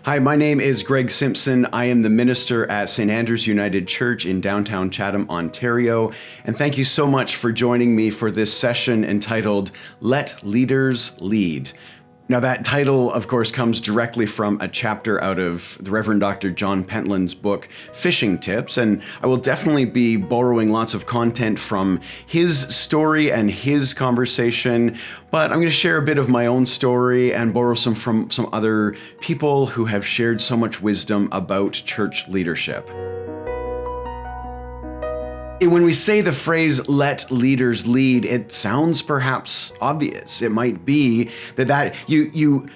Hi, my name is Greg Simpson. I am the minister at St. Andrew's United Church in downtown Chatham, Ontario. And thank you so much for joining me for this session entitled, Let Leaders Lead. Now, that title, of course, comes directly from a chapter out of the Reverend Dr. John Pentland's book, Fishing Tips, and I will definitely be borrowing lots of content from his story and his conversation, but I'm going to share a bit of my own story and borrow some from some other people who have shared so much wisdom about church leadership. When we say the phrase, let leaders lead, it sounds perhaps obvious. It might be that you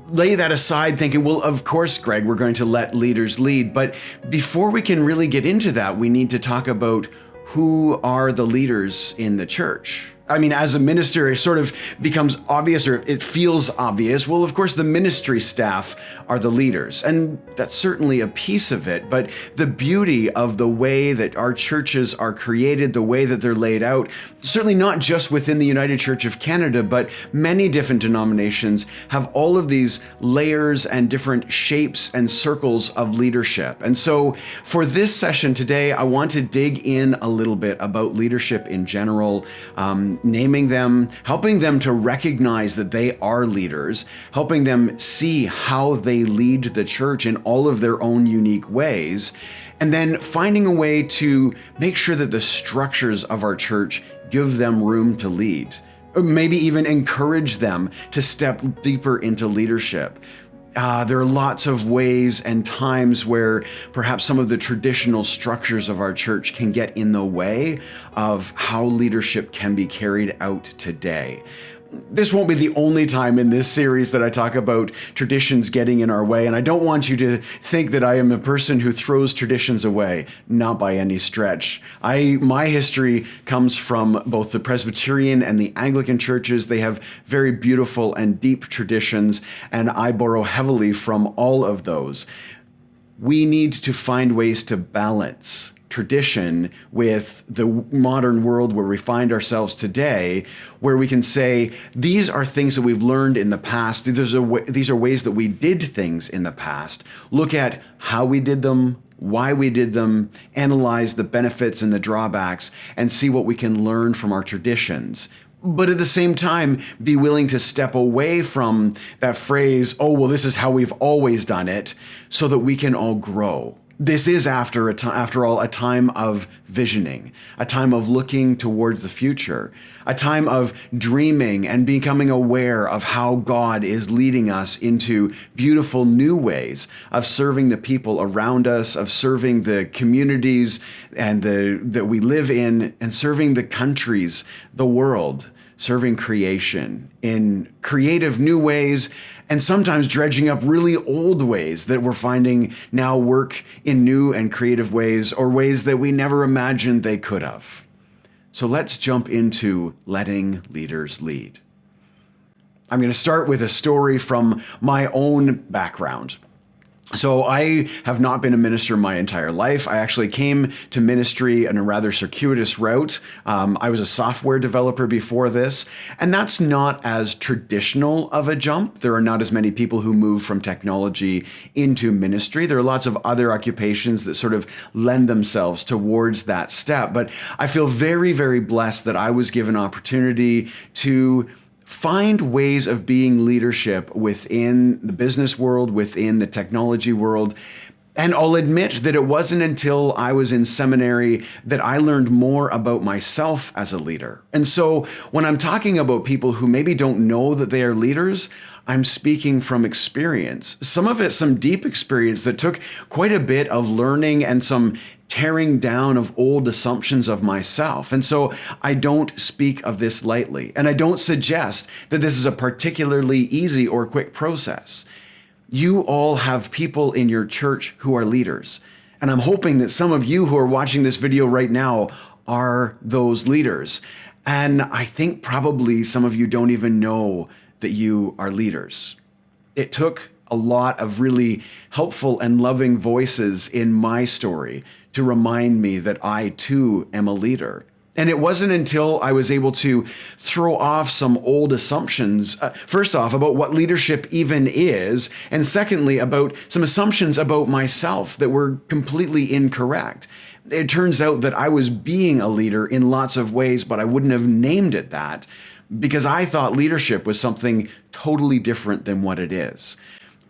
lay that aside thinking, well, of course, Greg, we're going to let leaders lead. But before we can really get into that, we need to talk about who are the leaders in the church. I mean, as a minister, it sort of becomes obvious, or it feels obvious. Well, of course, the ministry staff are the leaders, and that's certainly a piece of it. But the beauty of the way that our churches are created, the way that they're laid out, certainly not just within the United Church of Canada, but many different denominations have all of these layers and different shapes and circles of leadership. And so for this session today, I want to dig in a little bit about leadership in general, naming them, helping them to recognize that they are leaders, helping them see how they lead the church in all of their own unique ways, and then finding a way to make sure that the structures of our church give them room to lead, or maybe even encourage them to step deeper into leadership. There are lots of ways and times where perhaps some of the traditional structures of our church can get in the way of how leadership can be carried out today. This won't be the only time in this series that I talk about traditions getting in our way, and I don't want you to think that I am a person who throws traditions away, not by any stretch. My history comes from both the Presbyterian and the Anglican churches. They have very beautiful and deep traditions, and I borrow heavily from all of those. We need to find ways to balance tradition with the modern world where we find ourselves today, where we can say, these are things that we've learned in the past. These are ways that we did things in the past. Look at how we did them, why we did them, analyze the benefits and the drawbacks, and see what we can learn from our traditions. But at the same time, be willing to step away from that phrase, oh, well, this is how we've always done it, so that we can all grow. This is, after all, a time of visioning, a time of looking towards the future, a time of dreaming and becoming aware of how God is leading us into beautiful new ways of serving the people around us, of serving the communities that we live in, and serving the countries, the world, serving creation in creative new ways, and sometimes dredging up really old ways that we're finding now work in new and creative ways, or ways that we never imagined they could have. So let's jump into letting leaders lead. I'm going to start with a story from my own background. So I have not been a minister my entire life. I actually came to ministry in a rather circuitous route. I was a software developer before this, and that's not as traditional of a jump. There are not as many people who move from technology into ministry. There are lots of other occupations that sort of lend themselves towards that step. But I feel very, very blessed that I was given opportunity to find ways of being leadership within the business world, within the technology world. And I'll admit that it wasn't until I was in seminary that I learned more about myself as a leader. And so when I'm talking about people who maybe don't know that they are leaders, I'm speaking from experience. Some of it, some deep experience that took quite a bit of learning and some tearing down of old assumptions of myself. And so I don't speak of this lightly. And I don't suggest that this is a particularly easy or quick process. You all have people in your church who are leaders. And I'm hoping that some of you who are watching this video right now are those leaders. And I think probably some of you don't even know that you are leaders. It took a lot of really helpful and loving voices in my story to remind me that I too am a leader. And it wasn't until I was able to throw off some old assumptions, first off, about what leadership even is, and secondly, about some assumptions about myself that were completely incorrect. It turns out that I was being a leader in lots of ways, but I wouldn't have named it that because I thought leadership was something totally different than what it is.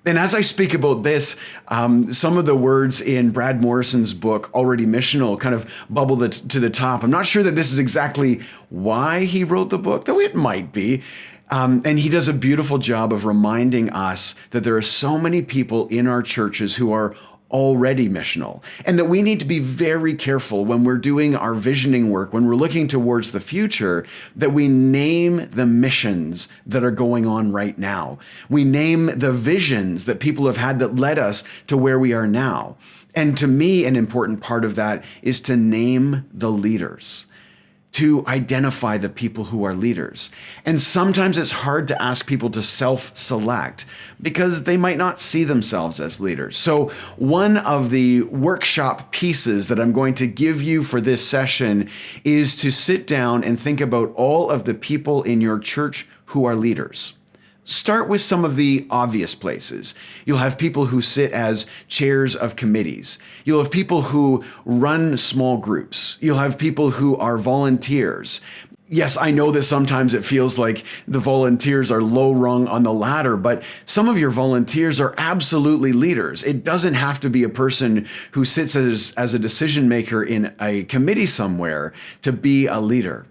And as I speak about this, some of the words in Brad Morrison's book, Already Missional, kind of bubble to the top. I'm not sure that this is exactly why he wrote the book, though it might be. And he does a beautiful job of reminding us that there are so many people in our churches who are already missional, and that we need to be very careful when we're doing our visioning work, when we're looking towards the future, that we name the missions that are going on right now. We name the visions that people have had that led us to where we are now. And to me, an important part of that is to name the leaders, to identify the people who are leaders. And sometimes it's hard to ask people to self-select because they might not see themselves as leaders. So one of the workshop pieces that I'm going to give you for this session is to sit down and think about all of the people in your church who are leaders. Start with some of the obvious places. You'll have people who sit as chairs of committees. You'll have people who run small groups. You'll have people who are volunteers. Yes, I know that sometimes it feels like the volunteers are low rung on the ladder, but some of your volunteers are absolutely leaders. It doesn't have to be a person who sits as a decision maker in a committee somewhere to be a leader.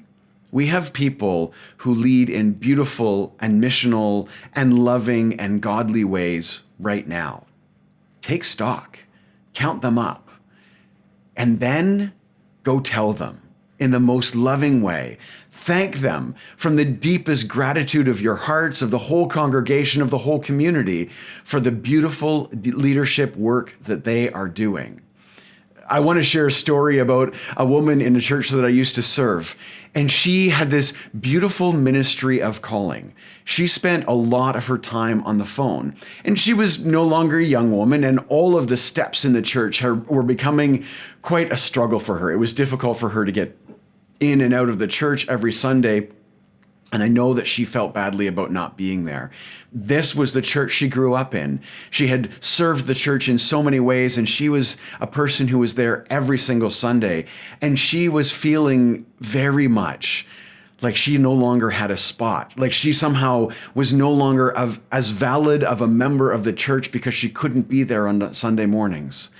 We have people who lead in beautiful and missional and loving and godly ways right now. Take stock, count them up, and then go tell them in the most loving way. Thank them from the deepest gratitude of your hearts, of the whole congregation, of the whole community, for the beautiful leadership work that they are doing. I want to share a story about a woman in a church that I used to serve. And she had this beautiful ministry of calling. She spent a lot of her time on the phone. And she was no longer a young woman, and all of the steps in the church were becoming quite a struggle for her. It was difficult for her to get in and out of the church every Sunday. And I know that she felt badly about not being there. This was the church she grew up in. She had served the church in so many ways, and she was a person who was there every single Sunday. And she was feeling very much like she no longer had a spot, like she somehow was no longer as valid of a member of the church because she couldn't be there on Sunday mornings.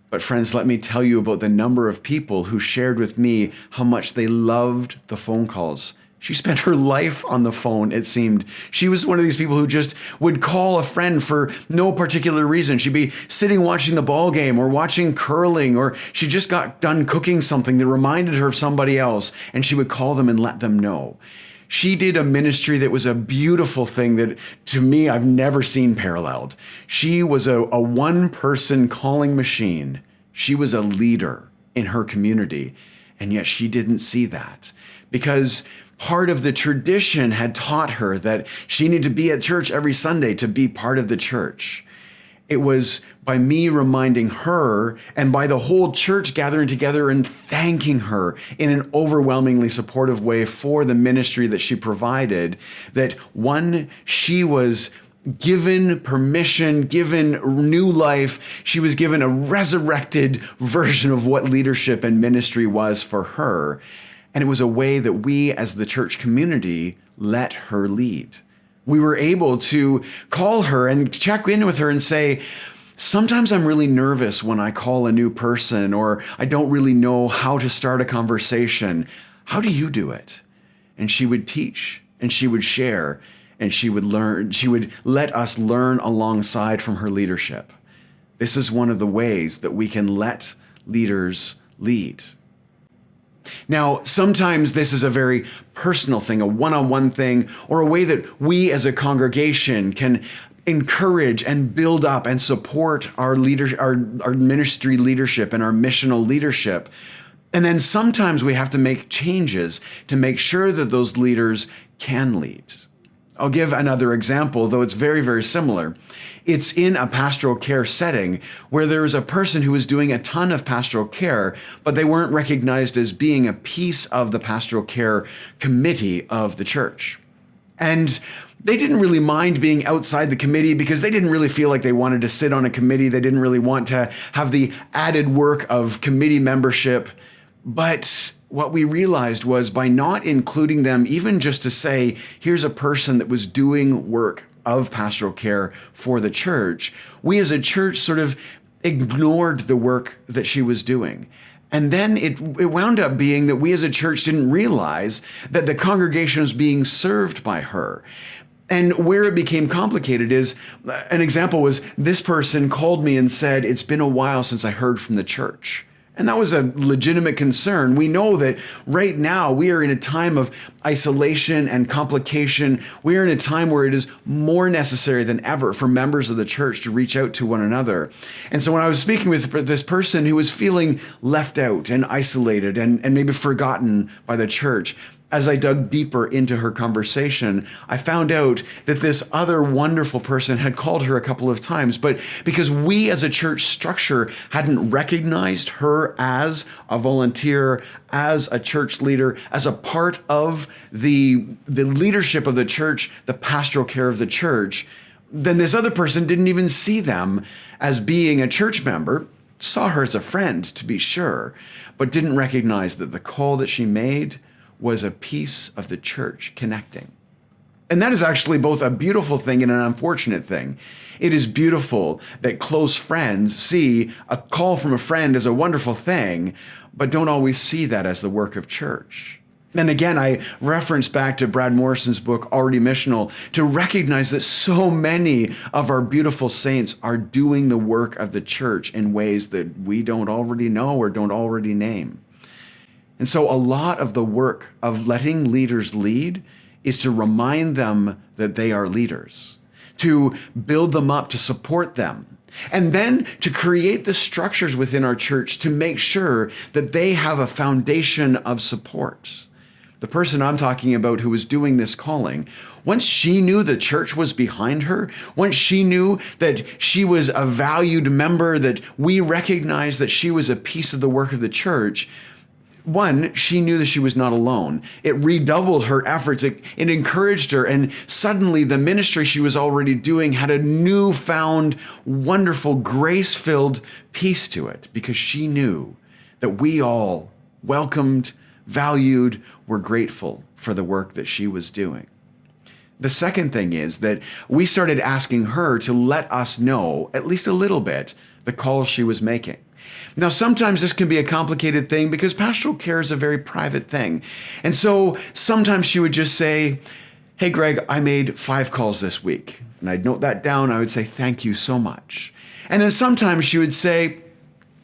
But friends, let me tell you about the number of people who shared with me how much they loved the phone calls. She spent her life on the phone, it seemed. She was one of these people who just would call a friend for no particular reason. She'd be sitting watching the ball game or watching curling, or she just got done cooking something that reminded her of somebody else, and she would call them and let them know. She did a ministry that was a beautiful thing that, to me, I've never seen paralleled. She was a one-person calling machine. She was a leader in her community, and yet she didn't see that because part of the tradition had taught her that she needed to be at church every Sunday to be part of the church. It was by me reminding her and by the whole church gathering together and thanking her in an overwhelmingly supportive way for the ministry that she provided, that one, she was given permission, given new life. She was given a resurrected version of what leadership and ministry was for her. And it was a way that we as the church community let her lead. We were able to call her and check in with her and say, sometimes I'm really nervous when I call a new person, or I don't really know how to start a conversation. How do you do it? And she would teach and she would share and she would learn. She would let us learn alongside from her leadership. This is one of the ways that we can let leaders lead. Now, sometimes this is a very personal thing, a one-on-one thing, or a way that we as a congregation can encourage and build up and support our ministry leadership and our missional leadership. And then sometimes we have to make changes to make sure that those leaders can lead. I'll give another example, though it's very, very similar. It's in a pastoral care setting where there was a person who was doing a ton of pastoral care, but they weren't recognized as being a piece of the pastoral care committee of the church. And they didn't really mind being outside the committee because they didn't really feel like they wanted to sit on a committee. They didn't really want to have the added work of committee membership. But what we realized was by not including them, even just to say, here's a person that was doing work of pastoral care for the church, we as a church sort of ignored the work that she was doing. And then it wound up being that we as a church didn't realize that the congregation was being served by her. And where it became complicated is, an example was this person called me and said, it's been a while since I heard from the church. And that was a legitimate concern. We know that right now we are in a time of isolation and complication. We are in a time where it is more necessary than ever for members of the church to reach out to one another. And so when I was speaking with this person who was feeling left out and isolated and maybe forgotten by the church, as I dug deeper into her conversation, I found out that this other wonderful person had called her a couple of times, but because we as a church structure hadn't recognized her as a volunteer, as a church leader, as a part of the leadership of the church, the pastoral care of the church, then this other person didn't even see them as being a church member, saw her as a friend, to be sure, but didn't recognize that the call that she made was a piece of the church connecting. And that is actually both a beautiful thing and an unfortunate thing. It is beautiful that close friends see a call from a friend as a wonderful thing, but don't always see that as the work of church. And again, I reference back to Brad Morrison's book, Already Missional, to recognize that so many of our beautiful saints are doing the work of the church in ways that we don't already know or don't already name. And so a lot of the work of letting leaders lead is to remind them that they are leaders, to build them up, to support them, and then to create the structures within our church to make sure that they have a foundation of support. The person I'm talking about who was doing this calling, once she knew the church was behind her, once she knew that she was a valued member, that we recognized that she was a piece of the work of the church, one, she knew that she was not alone. It redoubled her efforts. It encouraged her. And suddenly the ministry she was already doing had a newfound, wonderful, grace-filled peace to it because she knew that we all welcomed, valued, were grateful for the work that she was doing. The second thing is that we started asking her to let us know, at least a little bit, the calls she was making. Now, sometimes this can be a complicated thing because pastoral care is a very private thing. And so sometimes she would just say, hey, Greg, I made 5 calls this week. And I'd note that down. I would say, thank you so much. And then sometimes she would say,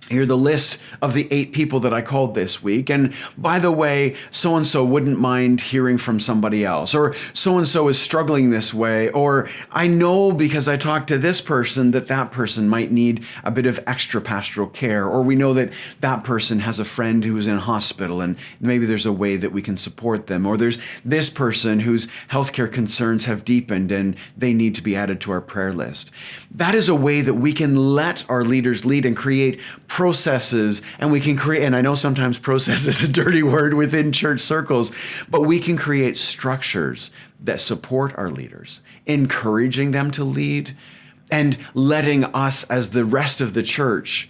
here are the list of the 8 people that I called this week. And by the way, so-and-so wouldn't mind hearing from somebody else. Or so-and-so is struggling this way. Or I know because I talked to this person that that person might need a bit of extra pastoral care. Or we know that that person has a friend who's in hospital and maybe there's a way that we can support them. Or there's this person whose healthcare concerns have deepened and they need to be added to our prayer list. That is a way that we can let our leaders lead and create processes, and we can create, and I know sometimes process is a dirty word within church circles, but we can create structures that support our leaders, encouraging them to lead and letting us as the rest of the church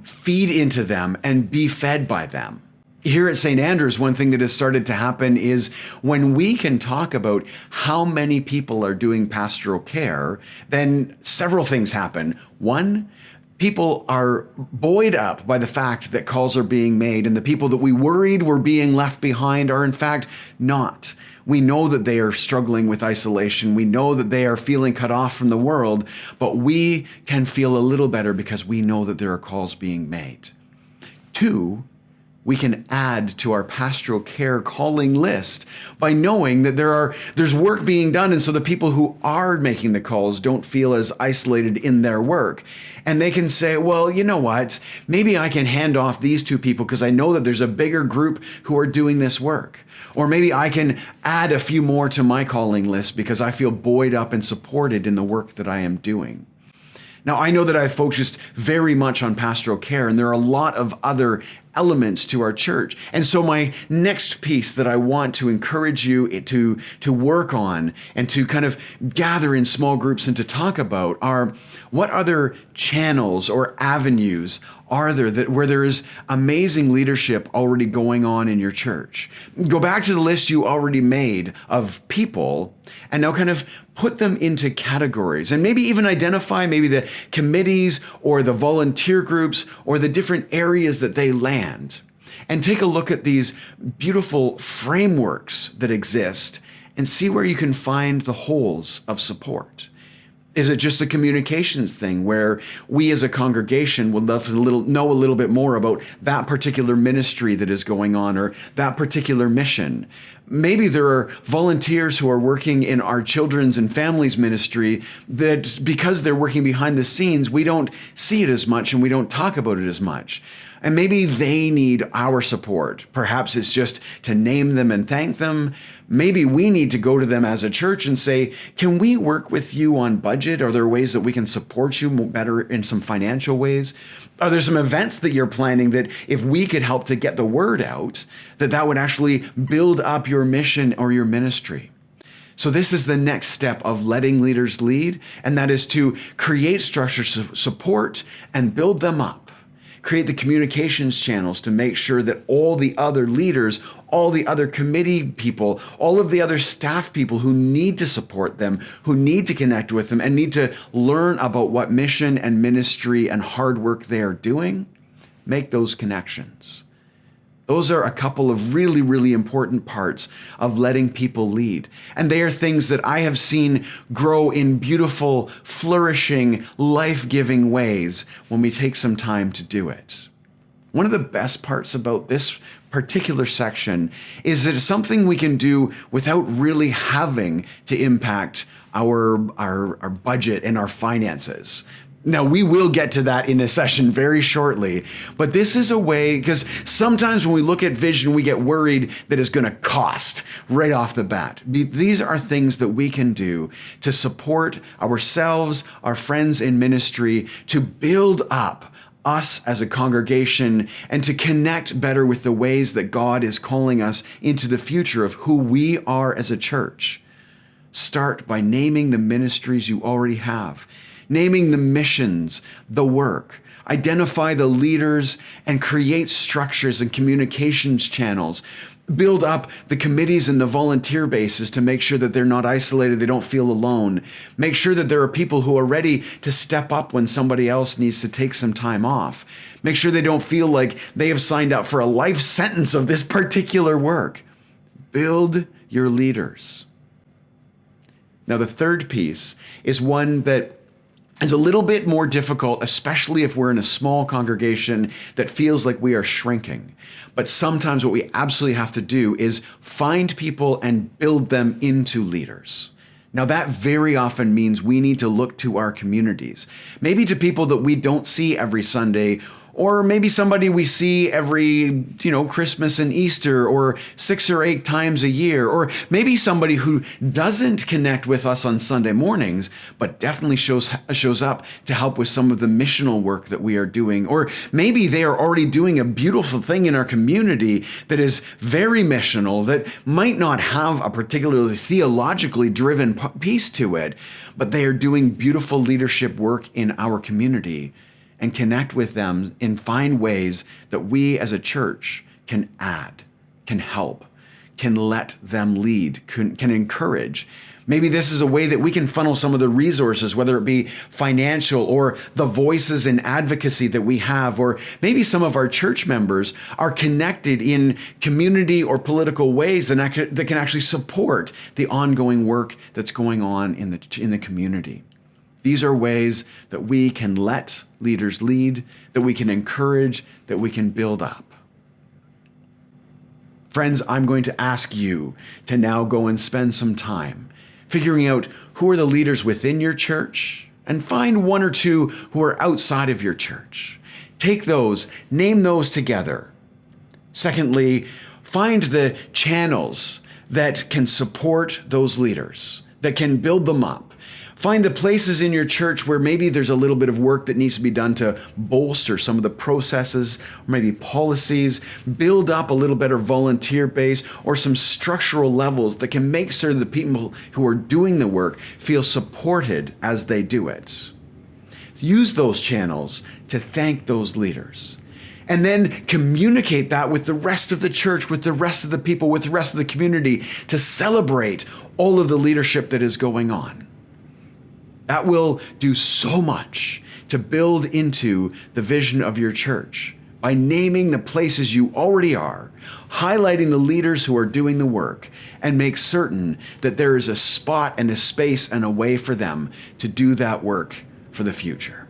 feed into them and be fed by them. Here at St. Andrews, one thing that has started to happen is when we can talk about how many people are doing pastoral care, then several things happen. One, people are buoyed up by the fact that calls are being made, and the people that we worried were being left behind are in fact not. We know that they are struggling with isolation. We know that they are feeling cut off from the world, but we can feel a little better because we know that there are calls being made. Two, we can add to our pastoral care calling list by knowing that there's work being done, and so the people who are making the calls don't feel as isolated in their work. And they can say, well, you know what? Maybe I can hand off these two people because I know that there's a bigger group who are doing this work. Or maybe I can add a few more to my calling list because I feel buoyed up and supported in the work that I am doing. Now, I know that I've focused very much on pastoral care, and there are a lot of other elements to our church. And so my next piece that I want to encourage you to work on and to kind of gather in small groups and to talk about are what other channels or avenues are there where there is amazing leadership already going on in your church. Go back to the list you already made of people and now kind of put them into categories and maybe even identify maybe the committees or the volunteer groups or the different areas that they land. And take a look at these beautiful frameworks that exist and see where you can find the holes of support. Is it just a communications thing where we as a congregation would love to know a little bit more about that particular ministry that is going on or that particular mission? Maybe there are volunteers who are working in our children's and families ministry that because they're working behind the scenes, we don't see it as much and we don't talk about it as much. And maybe they need our support. Perhaps it's just to name them and thank them. Maybe we need to go to them as a church and say, can we work with you on budget? Are there ways that we can support you better in some financial ways? Are there some events that you're planning that if we could help to get the word out, that would actually build up your mission or your ministry? So this is the next step of letting leaders lead, and that is to create structures of support and build them up. Create the communications channels to make sure that all the other leaders, all the other committee people, all of the other staff people who need to support them, who need to connect with them and need to learn about what mission and ministry and hard work they are doing, make those connections. Those are a couple of really, really important parts of letting people lead. And they are things that I have seen grow in beautiful, flourishing, life-giving ways when we take some time to do it. One of the best parts about this particular section is that it's something we can do without really having to impact our budget and our finances. Now, we will get to that in a session very shortly, but this is a way, because sometimes when we look at vision, we get worried that it's going to cost right off the bat. These are things that we can do to support ourselves, our friends in ministry, to build up us as a congregation and to connect better with the ways that God is calling us into the future of who we are as a church. Start by naming the ministries you already have. Naming the missions, the work, identify the leaders, and create structures and communications channels. Build up the committees and the volunteer bases to make sure that they're not isolated, they don't feel alone. Make sure that there are people who are ready to step up when somebody else needs to take some time off. Make sure they don't feel like they have signed up for a life sentence of this particular work. Build your leaders. Now, the third piece is one that is a little bit more difficult, especially if we're in a small congregation that feels like we are shrinking. But sometimes what we absolutely have to do is find people and build them into leaders. Now, that very often means we need to look to our communities, maybe to people that we don't see every Sunday, or maybe somebody we see every, Christmas and Easter, or 6 or 8 times a year, or maybe somebody who doesn't connect with us on Sunday mornings, but definitely shows up to help with some of the missional work that we are doing. Or maybe they are already doing a beautiful thing in our community that is very missional, that might not have a particularly theologically driven piece to it, but they are doing beautiful leadership work in our community. And connect with them and find ways that we as a church can add, can help, can let them lead, can encourage. Maybe this is a way that we can funnel some of the resources, whether it be financial or the voices and advocacy that we have, or maybe some of our church members are connected in community or political ways that can actually support the ongoing work that's going on in the community. These are ways that we can let leaders lead, that we can encourage, that we can build up. Friends, I'm going to ask you to now go and spend some time figuring out who are the leaders within your church, and find one or two who are outside of your church. Take those, name those together. Secondly, find the channels that can support those leaders, that can build them up. Find the places in your church where maybe there's a little bit of work that needs to be done to bolster some of the processes, or maybe policies, build up a little better volunteer base, or some structural levels that can make sure the people who are doing the work feel supported as they do it. Use those channels to thank those leaders. And then communicate that with the rest of the church, with the rest of the people, with the rest of the community, to celebrate all of the leadership that is going on. That will do so much to build into the vision of your church by naming the places you already are, highlighting the leaders who are doing the work, and make certain that there is a spot and a space and a way for them to do that work for the future.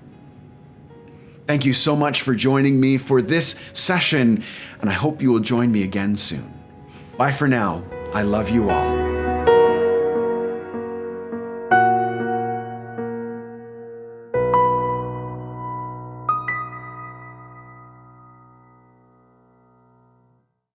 Thank you so much for joining me for this session, and I hope you will join me again soon. Bye for now. I love you all.